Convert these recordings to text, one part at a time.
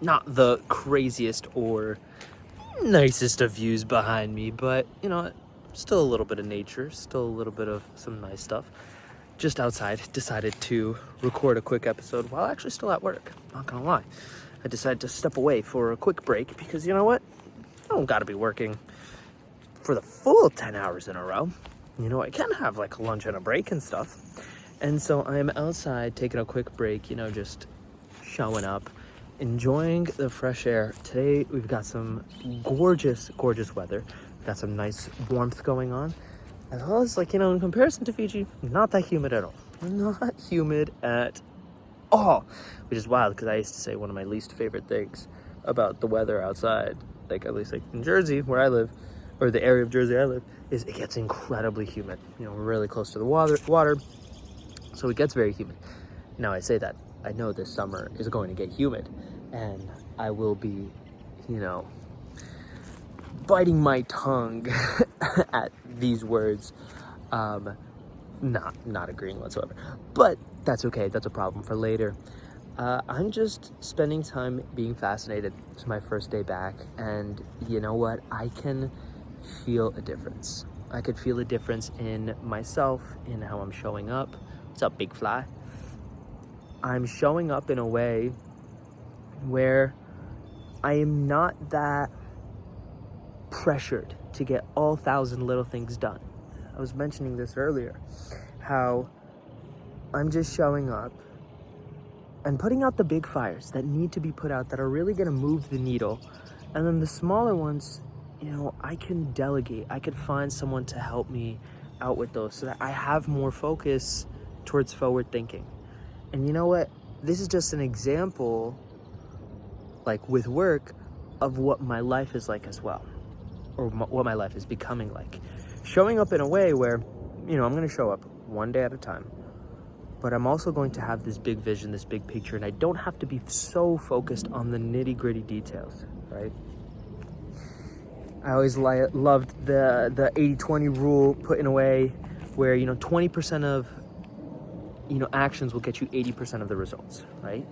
not the craziest or nicest of views behind me, but still a little bit of nature, still a little bit of some nice stuff. Just outside, decided to record a quick episode while actually still at work. Not gonna lie. I decided to step away for a quick break because you know what? I don't gotta be working for the full 10 hours in a row. I can have like a lunch and a break and stuff. And so I'm outside taking a quick break, just showing up, enjoying the fresh air. Today we've got some gorgeous, gorgeous weather. We've got some nice warmth going on. As well as in comparison to Fiji, not that humid at all. Not humid at all. Which is wild because I used to say one of my least favorite things about the weather outside, at least in Jersey where I live, or the area of Jersey I live, is it gets incredibly humid. We're really close to the water, so it gets very humid. Now I say that, I know this summer is going to get humid, and I will be, biting my tongue at these words, not agreeing whatsoever. But that's okay, that's a problem for later. I'm just spending time being fascinated. It's my first day back, and you know what? I can feel a difference. I could feel a difference in myself, in how I'm showing up. What's up, big fly? I'm showing up in a way where I am not that pressured to get all 1,000 little things done. I was mentioning this earlier, how I'm just showing up and putting out the big fires that need to be put out, that are really going to move the needle. And then the smaller ones, I can delegate. I could find someone to help me out with those so that I have more focus towards forward thinking. And you know what? This is just an example, with work, of what my life is like as well, or what my life is becoming like. Showing up in a way where, I'm going to show up one day at a time, but I'm also going to have this big vision, this big picture, and I don't have to be so focused on the nitty-gritty details, right? I always loved the 80-20 rule put in a way where, 20% of, actions will get you 80% of the results, right?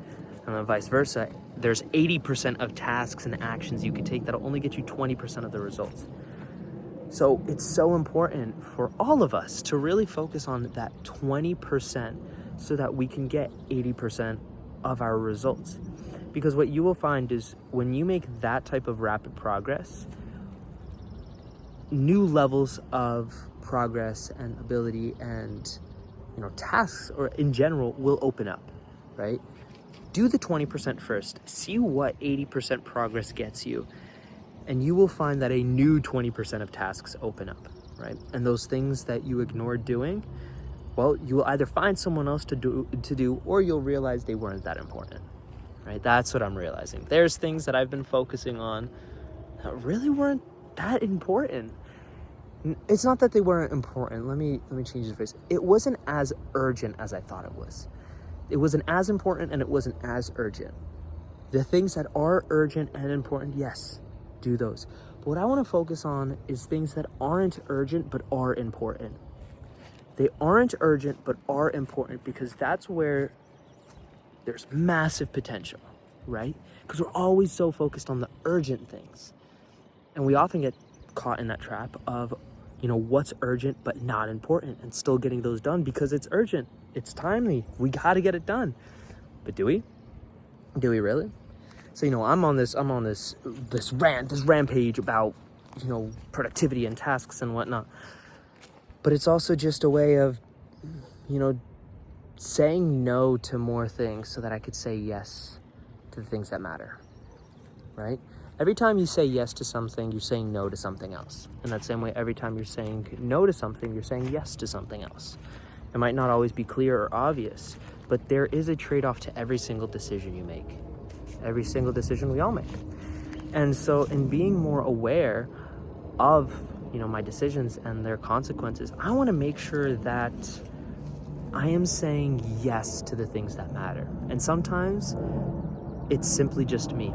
And then vice versa. There's 80% of tasks and actions you can take that'll only get you 20% of the results. So it's so important for all of us to really focus on that 20% so that we can get 80% of our results. Because what you will find is when you make that type of rapid progress, new levels of progress and ability and tasks, or in general, will open up, right? Do the 20% first. See what 80% progress gets you, and you will find that a new 20% of tasks open up, right? And those things that you ignored doing, well, you will either find someone else to do, or you'll realize they weren't that important, right? That's what I'm realizing. There's things that I've been focusing on that really weren't that important. It's not that they weren't important. Let me change the phrase. It wasn't as urgent as I thought it was. It wasn't as important, and it wasn't as urgent. The things that are urgent and important, yes, do those. But what I want to focus on is things that aren't urgent but are important. They aren't urgent but are important, because that's where there's massive potential, right? Because we're always so focused on the urgent things. And we often get caught in that trap of, what's urgent but not important, and still getting those done because it's urgent. It's timely. We got to get it done. But do we? Do we really? So, I'm on this rampage about, productivity and tasks and whatnot. But it's also just a way of, saying no to more things so that I could say yes to the things that matter, right? Every time you say yes to something, you're saying no to something else. In that same way, every time you're saying no to something, you're saying yes to something else. It might not always be clear or obvious, but there is a trade-off to every single decision you make. Every single decision we all make. And so in being more aware of, my decisions and their consequences, I want to make sure that I am saying yes to the things that matter. And sometimes it's simply just me.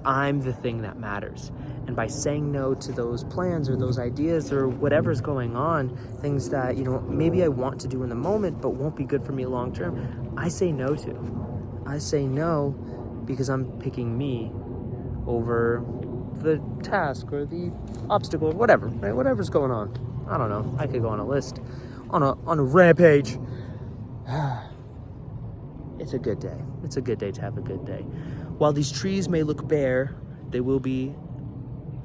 I'm the thing that matters. And by saying no to those plans or those ideas or whatever's going on, things that, maybe I want to do in the moment but won't be good for me long term, I say no to. I say no because I'm picking me over the task or the obstacle or whatever, right? Whatever's going on. I don't know. I could go on a list, on a rampage. It's a good day. It's a good day to have a good day. While these trees may look bare, they will be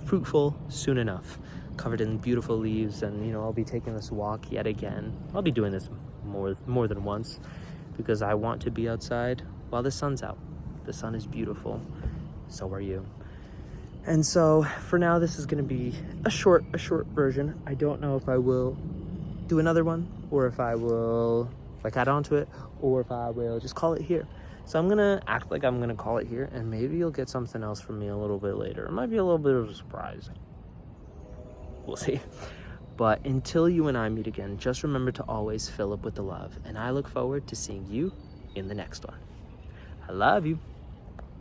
fruitful soon enough, covered in beautiful leaves. And you know, I'll be taking this walk yet again. I'll be doing this more than once, because I want to be outside while the sun's out. The sun is beautiful. So are you. And so for now, this is going to be a short version. I don't know if I will do another one, or if I will add on to it, or if I will just call it here. So I'm gonna act like I'm gonna call it here, and maybe you'll get something else from me a little bit later. It might be a little bit of a surprise. We'll see. But until you and I meet again, just remember to always fill up with the love. And I look forward to seeing you in the next one. I love you.